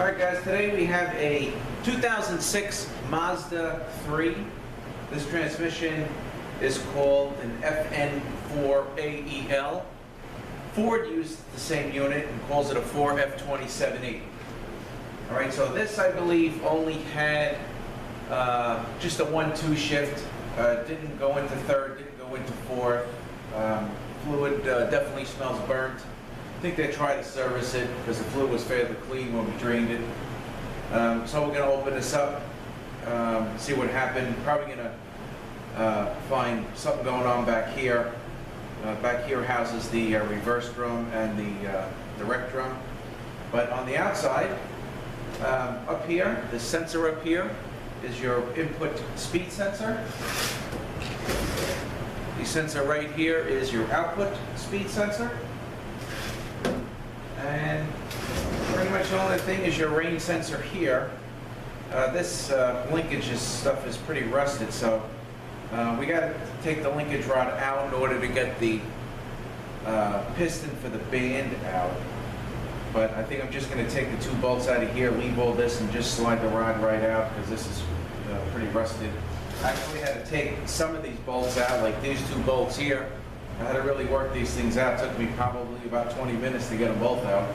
Alright guys, today we have a 2006 Mazda 3. This transmission is called an FN4AEL. Ford used the same unit and calls it a 4F27E. Alright, so this I believe only had just a 1-2 shift. Didn't go into third, didn't go into fourth. Fluid definitely smells burnt. I think they tried to service it because the fluid was fairly clean when we drained it. So we're going to open this up, see what happened. Probably going to find something going on back here. Back here houses the reverse drum and the direct drum. But on the outside, up here, the sensor up here is your input speed sensor. The sensor right here is your output speed sensor. And pretty much the only thing is your rain sensor here. This linkage stuff is pretty rusted, so we got to take the linkage rod out in order to get the piston for the band out. But I think I'm just going to take the 2 bolts out of here, leave all this, and just slide the rod right out because this is pretty rusted. I actually had to take some of these bolts out, like these 2 bolts here. I had to really work these things out. It took me probably about 20 minutes to get them both out.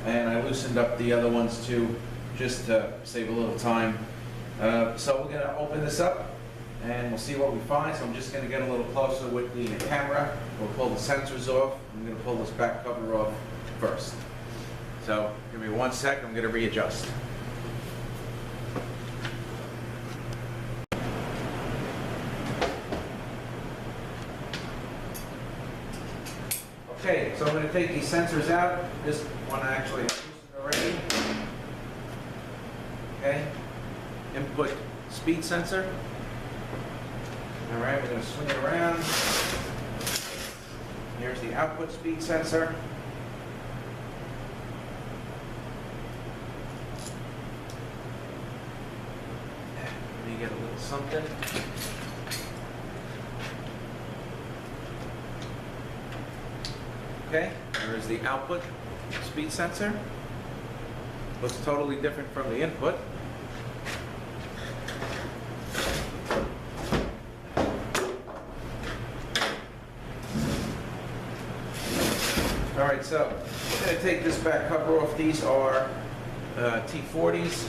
And I loosened up the other ones too, just to save a little time. So we're going to open this up and we'll see what we find. So I'm just going to get a little closer with the camera. We'll pull the sensors off. I'm going to pull this back cover off first. So give me 1 sec. I'm going to readjust. Okay, so I'm going to take these sensors out. This one I actually have loosened already. Okay, input speed sensor. All right, we're going to swing it around. Here's the output speed sensor. Let me get a little something. Okay, there is the output speed sensor. Looks totally different from the input. Alright, so I'm going to take this back cover off. These are T40s.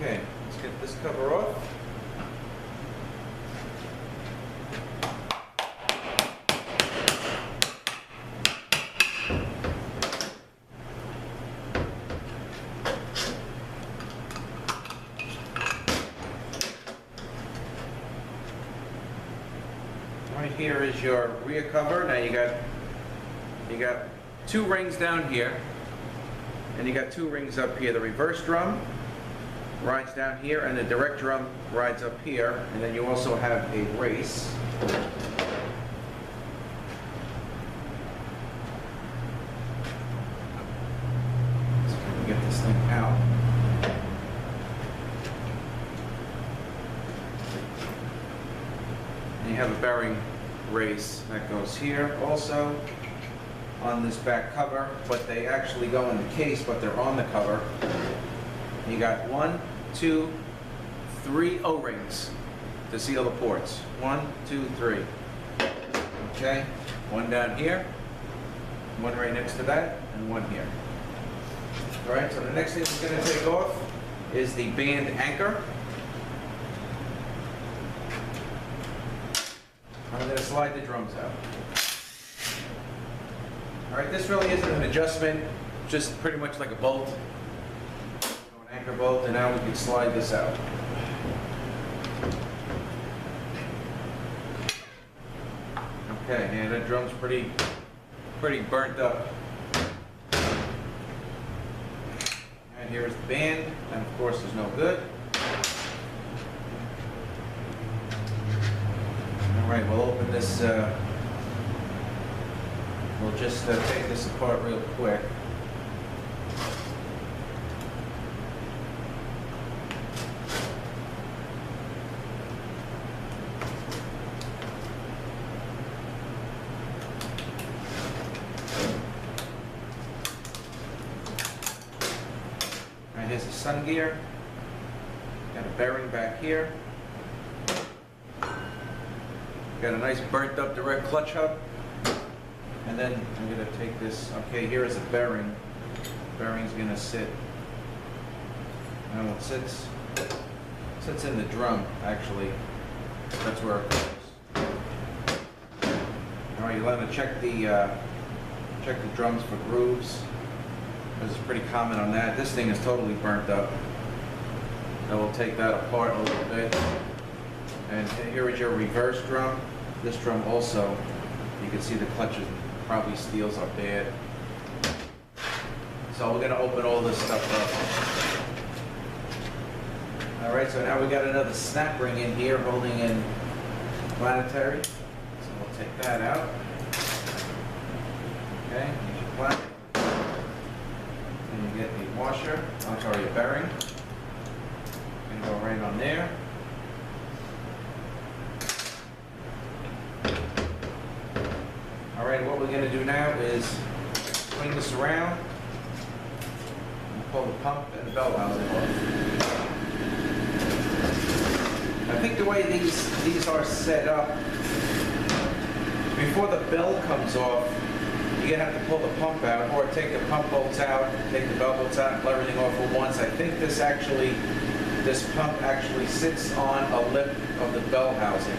Okay, let's get this cover off. Right here is your rear cover. Now you got 2 rings down here, and you got 2 rings up here. The reverse drum rides down here, and the direct drum rides up here, and then you also have a race. Let's get this thing out. And you have a bearing race that goes here also on this back cover, but they actually go in the case, but they're on the cover. You got 1, 2, 3 O-rings to seal the ports. 1, 2, 3. Okay, 1 down here, 1 right next to that, and 1 here. All right, so the next thing we're going to take off is the band anchor. I'm going to slide the drums out. All right, this really isn't an adjustment, just pretty much like a bolt. Anchor bolt, and now we can slide this out. Okay, and that drum's pretty burnt up. And here's the band, and of course is no good. All right, we'll open this We'll just take this apart real quick. All right, here's the sun gear. Got a bearing back here. Got a nice burnt up direct clutch hub. And then I'm going to take this, okay, here is a bearing. Bearing's going to sit, it sits in the drum, actually. That's where it goes. All right, you'll want to check the drums for grooves. This is pretty common on that. This thing is totally burnt up. So we'll take that apart a little bit. And here is your reverse drum. This drum also, you can see the clutches probably steels are bad. So we're going to open all this stuff up. All right, so now we got another snap ring in here holding in planetary. So we'll take that out. Okay, here's your planet. And you get the washer, I'm sorry, a bearing. Going to go right on there. All right, what we're going to do now is swing this around and pull the pump and the bell housing off. I think the way these are set up, before the bell comes off, you're going to have to pull the pump out or take the pump bolts out, take the bell bolts out and pull everything off at once. I think this pump actually sits on a lip of the bell housing.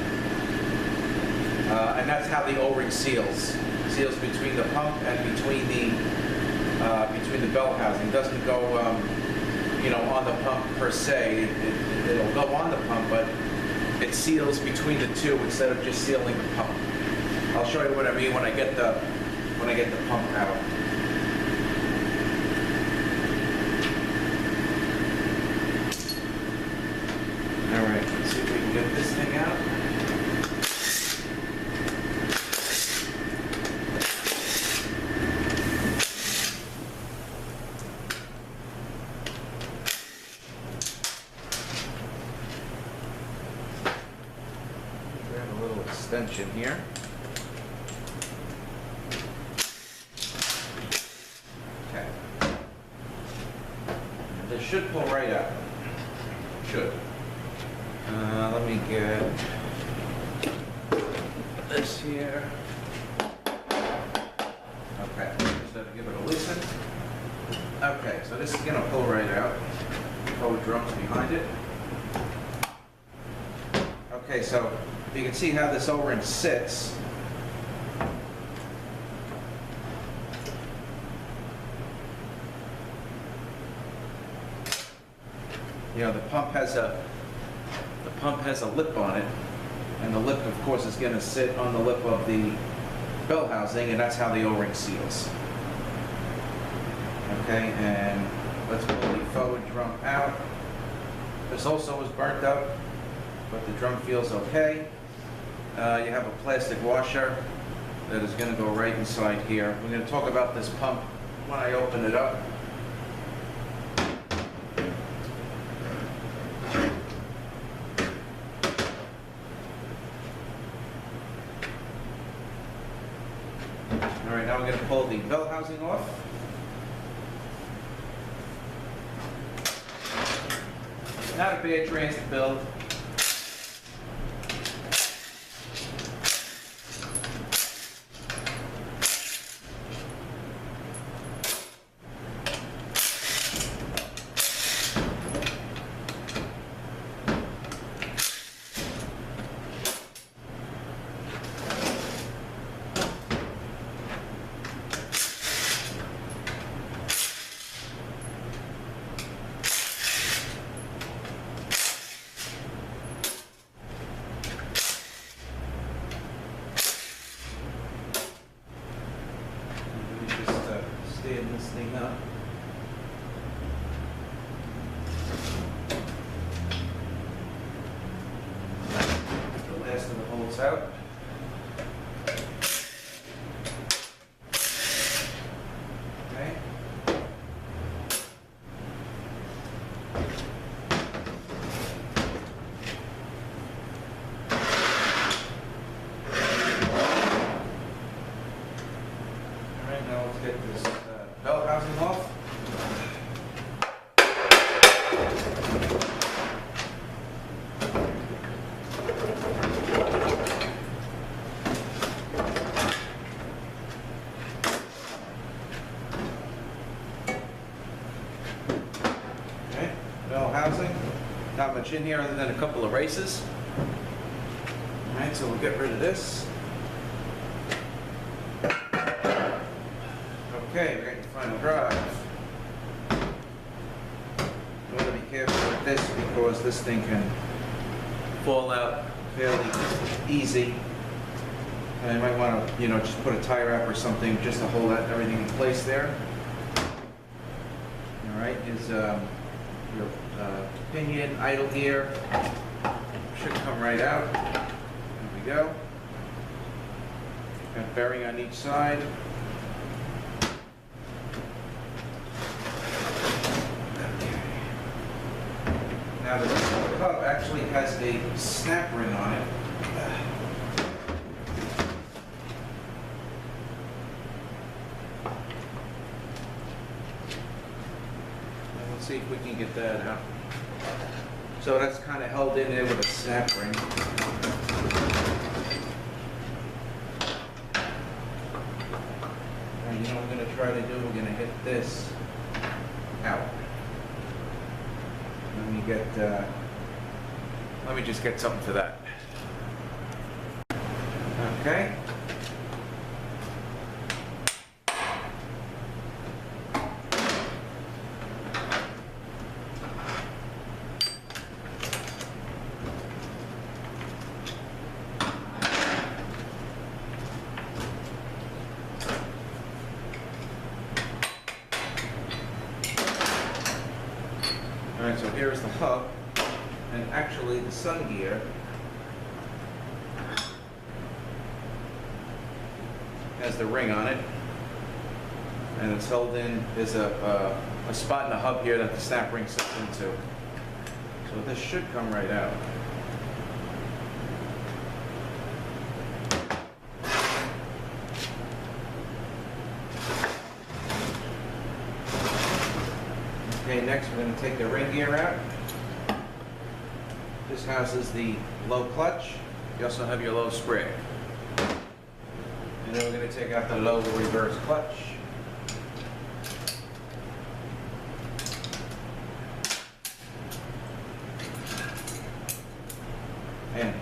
And that's how the O-ring seals between the pump and between the bell housing. It doesn't go, on the pump per se. It'll go on the pump, but it seals between the two instead of just sealing the pump. I'll show you what I mean when I get the pump out. All right, let's see if we can get this thing out. Extension here. Okay. And this should pull right out. Should. Let me get this here. Okay. Just have to give it a loosen. Okay, so this is going to pull right out. Pull the drums behind it. Okay, so you can see how this O-ring sits. The pump has a lip on it, and the lip, of course, is going to sit on the lip of the bell housing, and that's how the O-ring seals. Okay, and let's pull the forward drum out. This also was burnt up, but the drum feels okay. You have a plastic washer that is going to go right inside here. We're going to talk about this pump when I open it up. All right, now we're going to pull the bell housing off. Not a bad transit build. This thing up. The last of the bolts out. much in here other than a couple of races. All right, so we'll get rid of this. Okay, we're getting final drive. You want to be careful with this because this thing can fall out fairly easy. And you might want to, just put a tie wrap or something just to hold that everything in place there. All right, is your pinion idle gear should come right out. There we go. Got bearing on each side. Now the hub actually has a snap ring on it. Let's see if we can get that out. So that's kind of held in there with a snap ring. And what I'm going to try to do, we're going to hit this out. Let me just get something for that. Okay. Alright, so here's the hub, and actually the sun gear has the ring on it, and it's held in, there's a spot in the hub here that the snap ring sits into. So this should come right out. Okay, next we're going to take the ring gear out. This houses the low clutch. You also have your low spring. And then we're going to take out the low reverse clutch. And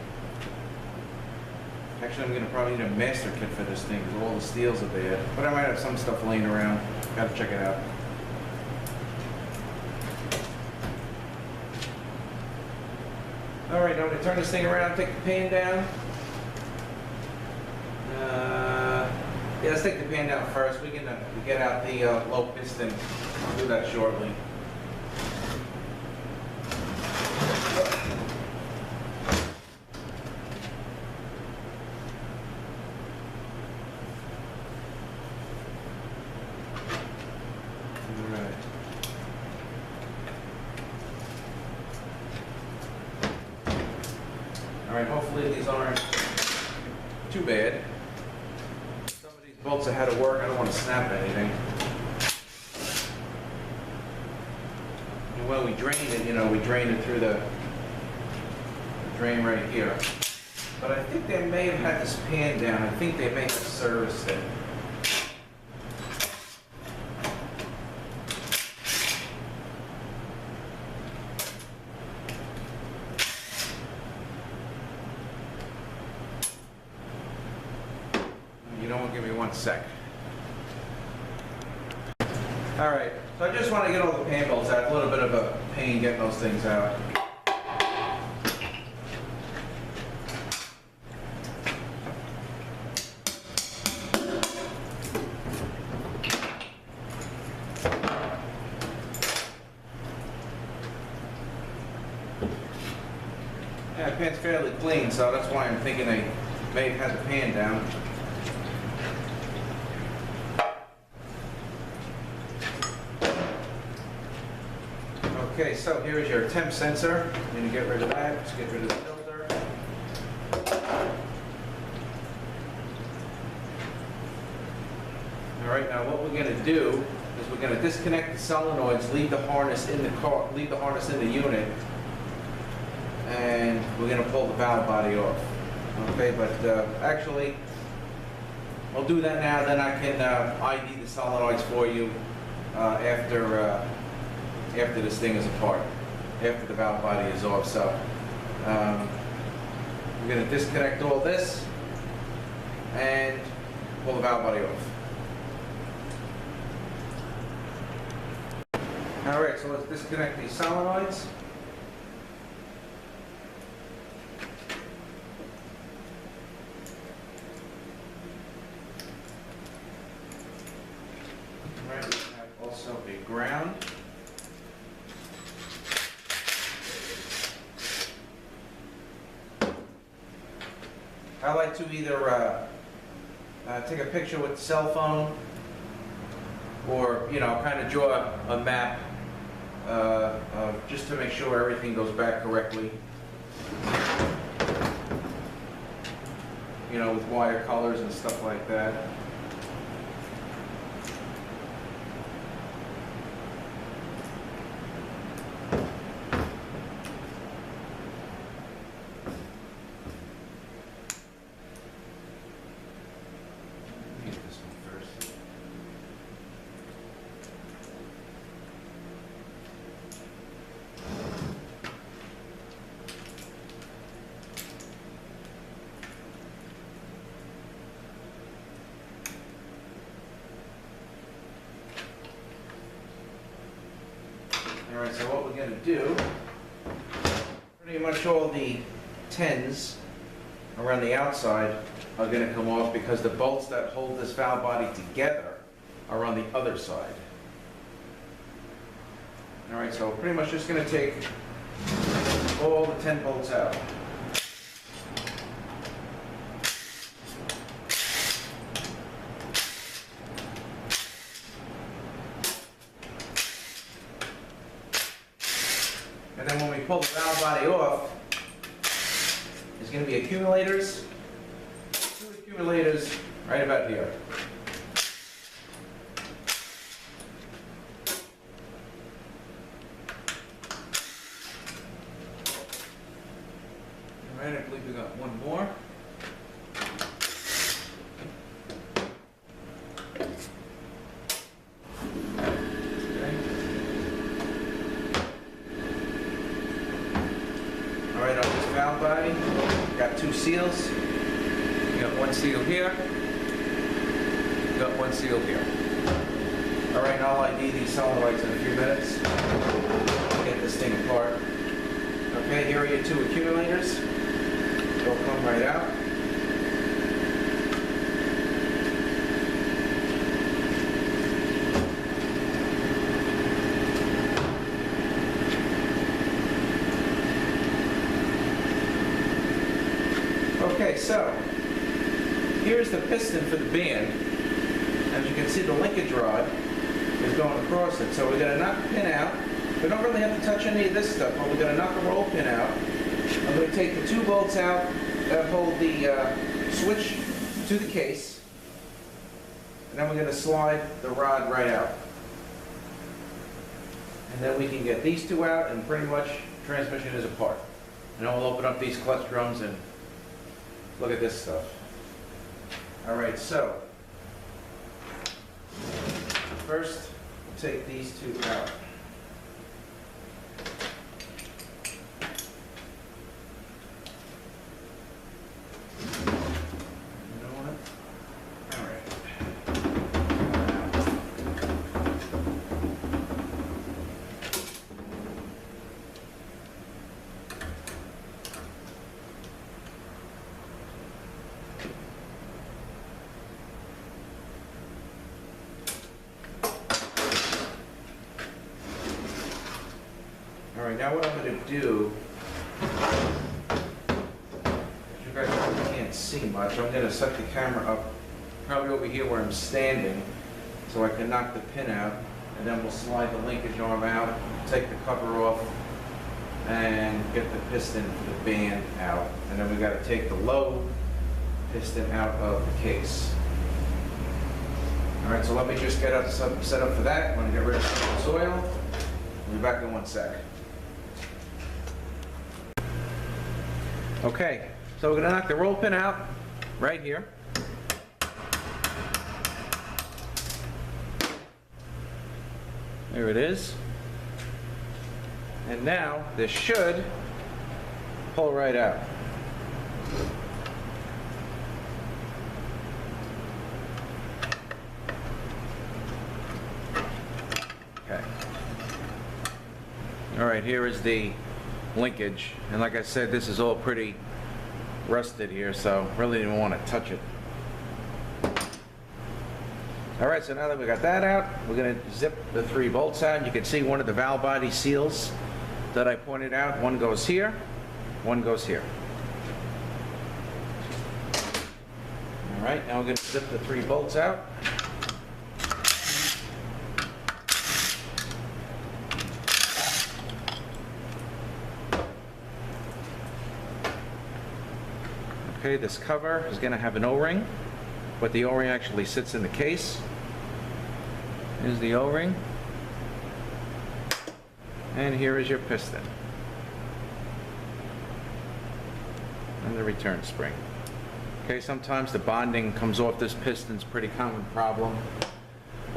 actually I'm going to probably need a master kit for this thing because all the steels are bad. But I might have some stuff laying around. Got to check it out. All right, now I'm going to turn this thing around, take the pan down. Yeah, let's take the pan down first. We can get out the low piston. I'll do that shortly. Alright, hopefully these aren't too bad. Some of these bolts are had to work. I don't want to snap anything. And when we drain it, we drain it through the drain right here. But I think they may have had this pan down. I think they may have serviced it. Give me 1 sec. All right, so I just want to get all the pan bolts out. A little bit of a pain getting those things out. Yeah, the pan's fairly clean, so that's why I'm thinking they may have had the pan down. Okay, so here's your temp sensor. I'm going to get rid of that. Let's get rid of the filter. All right, now what we're going to do is we're going to disconnect the solenoids, leave the harness in the car, leave the harness in the unit, and we're going to pull the valve body off. Okay, but actually, we'll do that now. Then I can ID the solenoids for you after this thing is apart. after the valve body is off. So we're going to disconnect all this and pull the valve body off. All right, so let's disconnect these solenoids. All right, we have also a ground. I like to either take a picture with the cell phone, or kind of draw a map just to make sure everything goes back correctly. With wire colors and stuff like that. Alright, so what we're going to do, pretty much all the 10s around the outside are going to come off because the bolts that hold this valve body together are on the other side. Alright, so we're pretty much just going to take all the 10 bolts out. And then when we pull the valve body off, there's going to be accumulators, 2 accumulators right about here. All right, I believe we got one more. All right, on this valve body, got 2 seals. You got 1 seal here. You got 1 seal here. All right, I'll ID these solenoids in a few minutes. Get this thing apart. Okay, here are your 2 accumulators. They'll come right out. Okay, so here's the piston for the band. As you can see, the linkage rod is going across it. So we're going to knock the pin out. We don't really have to touch any of this stuff, but we're going to knock the roll pin out. I'm going to take the 2 bolts out that hold the switch to the case. And then we're going to slide the rod right out. And then we can get these 2 out, and pretty much transmission is apart. And then we'll open up these clutch drums and look at this stuff. All right, so first, we'll take these 2 out. You know what? All right. All right, now what I'm going to do, you guys probably can't see much, I'm going to set the camera up probably over here where I'm standing so I can knock the pin out, and then we'll slide the linkage arm out, take the cover off, and get the piston for the band out. And then we've got to take the low piston out of the case. All right, so let me just get up set up for that. I'm going to get rid of some of the soil. I'll be back in 1 sec. Okay, so we're going to knock the roll pin out right here. There it is. And now this should pull right out. Okay. All right, here is the linkage. And like I said, this is all pretty rusted here, so really didn't want to touch it. All right, so now that we got that out, we're going to zip the 3 bolts out. You can see one of the valve body seals that I pointed out. One goes here, one goes here. All right, now we're going to zip the 3 bolts out. Okay, this cover is going to have an O-ring, but the O-ring actually sits in the case. Here's the O-ring. And here is your piston. And the return spring. Okay, sometimes the bonding comes off this piston. It's a pretty common problem.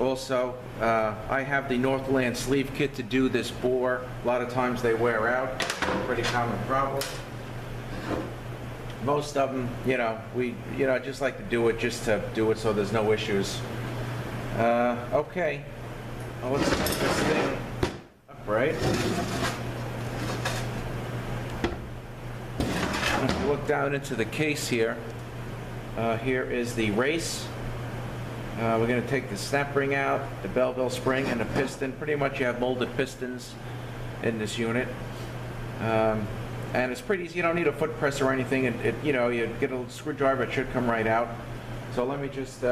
Also, I have the Northland sleeve kit to do this bore. A lot of times they wear out. Pretty common problem. Most of them, we just like to do it just to do it so there's no issues. Okay, well, let's get this thing upright. If you look down into the case here, here is the race. We're going to take the snap ring out, the Belleville spring, and the piston. Pretty much you have molded pistons in this unit. And it's pretty easy. You don't need a foot press or anything. You get a screwdriver, it should come right out. So let me just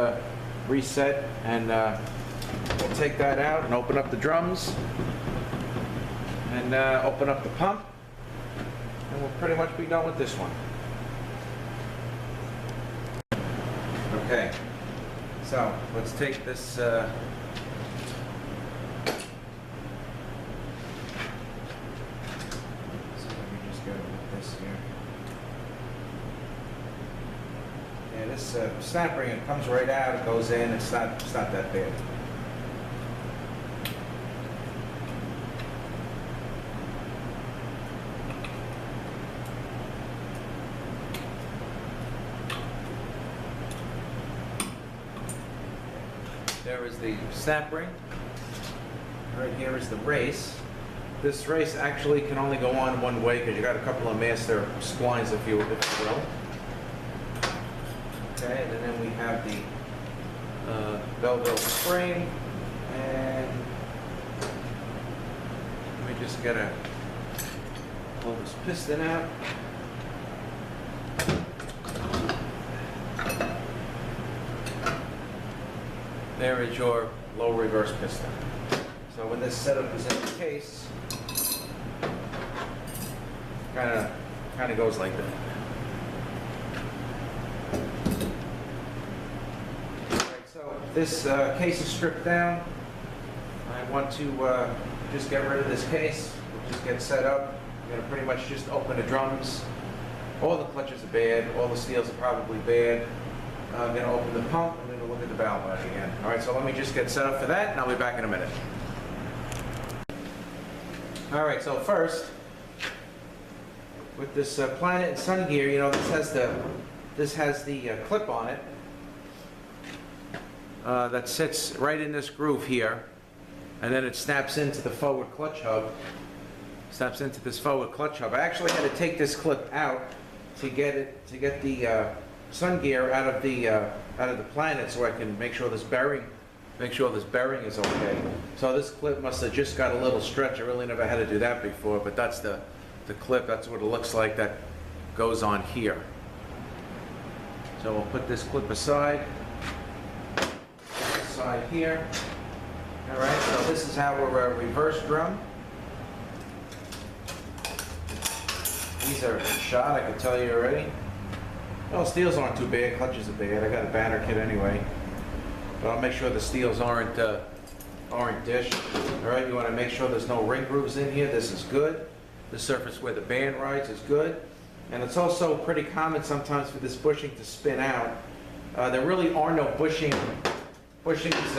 reset, and we'll take that out and open up the drums and open up the pump, and we'll pretty much be done with this one. Okay, so let's take this this snap ring, it comes right out, it goes in, it's not that bad. There is the snap ring. Right here is the race. This race actually can only go on one way because you got a couple of master splines, if you will. Okay, and then we have the Belleville spring, and we just gotta pull this piston out. There is your low reverse piston. So when this setup is in the case, kind of goes like that. This case is stripped down. I want to just get rid of this case. We'll just get set up. I'm going to pretty much just open the drums. All the clutches are bad. All the seals are probably bad. I'm going to open the pump. I'm going to look at the valve body again. All right, so let me just get set up for that, and I'll be back in a minute. All right, so first, with this Planet and Sun gear, this has the clip on it. That sits right in this groove here, and then it snaps into the forward clutch hub. Snaps into this forward clutch hub. I actually had to take this clip out to get the Sun gear out of the Planet, so I can make sure this bearing is okay. So this clip must have just got a little stretch. I really never had to do that before, but that's the clip. That's what it looks like. That goes on here. So we'll put this clip aside. Here. All right, so this is our reverse drum. These are shot, I can tell you already. Well, steels aren't too bad, clutches are bad. I got a banner kit anyway. But I'll make sure the steels aren't dished. All right, you want to make sure there's no ring grooves in here. This is good. The surface where the band rides is good. And it's also pretty common sometimes for this bushing to spin out. There really are no bushing Bushings,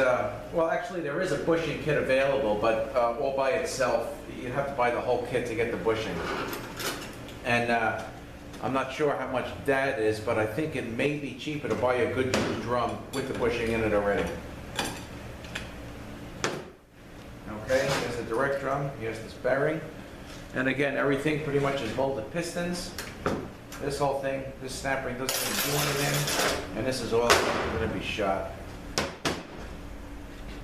well, actually, there is a bushing kit available, but all by itself, you have to buy the whole kit to get the bushing. And I'm not sure how much that is, but I think it may be cheaper to buy a good drum with the bushing in it already. Okay, here's the direct drum, here's this bearing. And again, everything pretty much is molded pistons. This whole thing, this snap ring doesn't even do anything, and this is all going to be shot.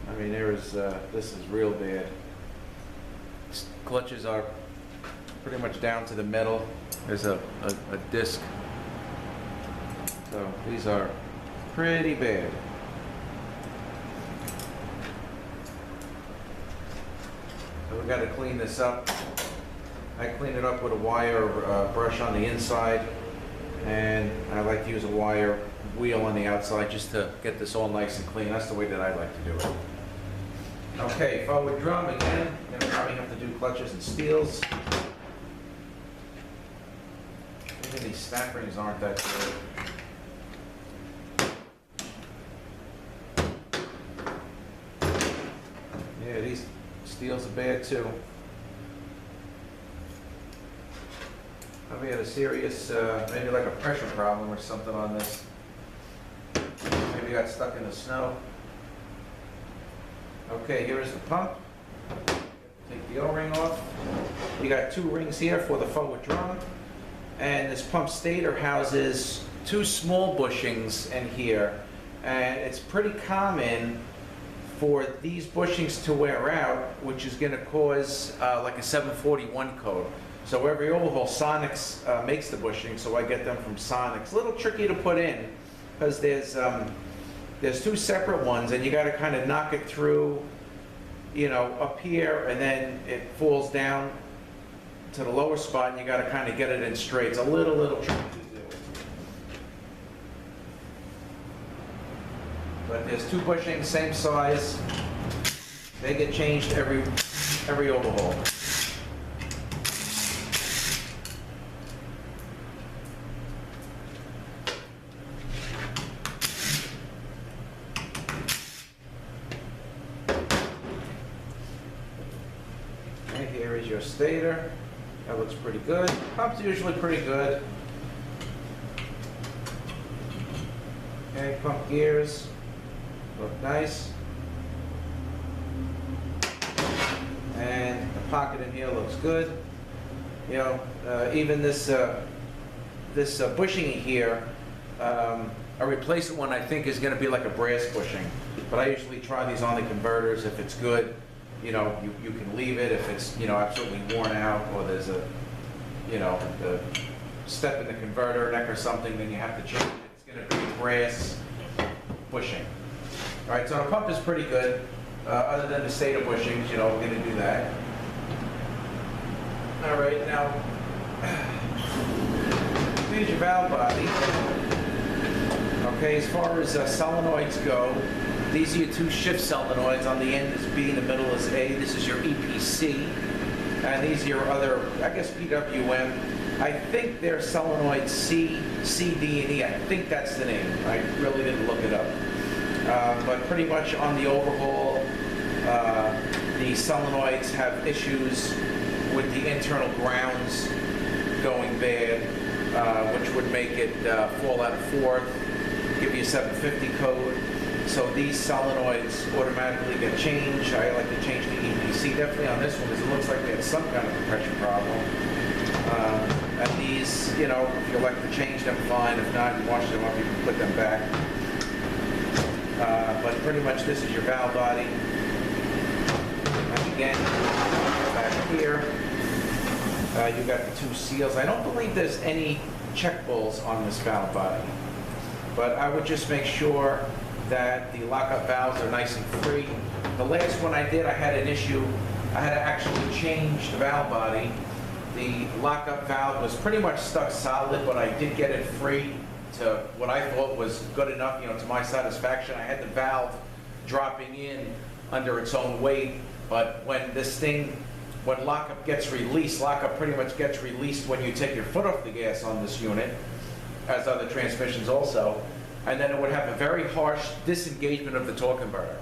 I mean, this is real bad. Clutches are pretty much down to the metal. There's a disc. So these are pretty bad. So we got to clean this up. I clean it up with a wire brush on the inside, and I like to use a wire wheel on the outside just to get this all nice and clean. That's the way that I like to do it. Okay, forward drum again. You're gonna probably have to do clutches and steels. Even these snap rings aren't that good. Yeah, these steels are bad too. Probably had a serious, maybe like a pressure problem or something on this. Maybe got stuck in the snow. Okay, here is the pump. Take the O-ring off. You got two rings here for the forward drum. And this pump stator houses two small bushings in here. And it's pretty common for these bushings to wear out, which is going to cause like a 741 code. So every overhaul, Sonics makes the bushing, so I get them from Sonics. A little tricky to put in, because there's two separate ones, and you got to kind of knock it through, you know, up here, and then it falls down to the lower spot, and you got to kind of get it in straight. It's a little tricky to do. But there's two bushings, same size. They get changed every overhaul. Here is your stator. That looks pretty good. Pump's usually pretty good. Okay, pump gears look nice. And the pocket in here looks good. You know, even this bushing here, a replacement one I think is going to be like a brass bushing. But I usually try these on the converters. If it's good, you know, you can leave it. If it's, you know, absolutely worn out, or there's a, you know, a step in the converter neck or something, then you have to change it. It's going to be brass bushing. All right, so the pump is pretty good. Other than the stator bushings, you know, we're going to do that. All right, now, here's your valve body. Okay, as far as solenoids go, these are your two shift solenoids. On the end is B, in the middle is A. This is your EPC. And these are your other, I guess, PWM. I think they're solenoid C, D, and E. I think that's the name. I really didn't look it up. But pretty much on the overhaul, the solenoids have issues with the internal grounds going bad, which would make it fall out of fourth, give you a 750 code. So these solenoids automatically get changed. I like to change the EPC definitely on this one, because it looks like they had some kind of a pressure problem. And these, you know, if you like to change them, fine. If not, you wash them up, you can put them back. But pretty much this is your valve body. And again, back here, you got the two seals. I don't believe there's any check balls on this valve body, but I would just make sure that the lockup valves are nice and free. The last one I did, I had an issue. I had to actually change the valve body. The lockup valve was pretty much stuck solid, but I did get it free to what I thought was good enough, you know, to my satisfaction. I had the valve dropping in under its own weight, but when this thing, when lockup gets released, lockup pretty much gets released when you take your foot off the gas on this unit, as other transmissions also. and then it would have a very harsh disengagement of the torque converter.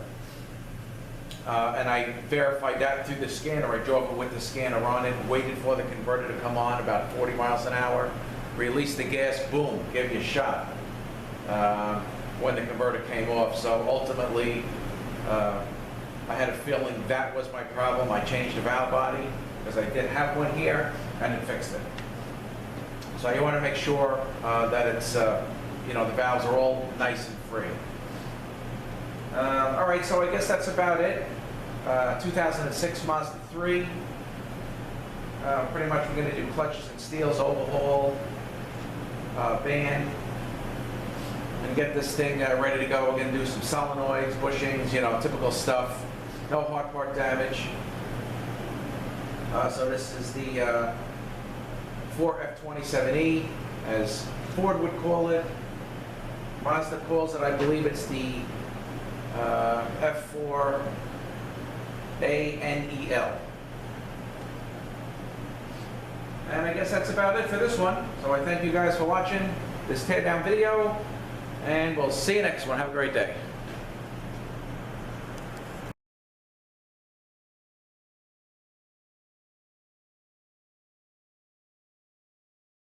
And I verified that through the scanner. I drove it with the scanner on it, waited for the converter to come on about 40 miles an hour, released the gas, boom, gave you a shot when the converter came off. So ultimately, I had a feeling that was my problem. I changed the valve body because I did have one here, and it fixed it. So you want to make sure that it's, you know, the valves are all nice and free. All right, so I guess that's about it. 2006 Mazda 3. Pretty much we're going to do clutches and steels, overhaul, band, and get this thing ready to go. We're going to do some solenoids, bushings, you know, typical stuff. No hard part damage. So this is the 4F27E, as Ford would call it. Mazda calls it, I believe it's the FN4AEL. And I guess that's about it for this one. So I thank you guys for watching this teardown video, and we'll see you next one. Have a great day.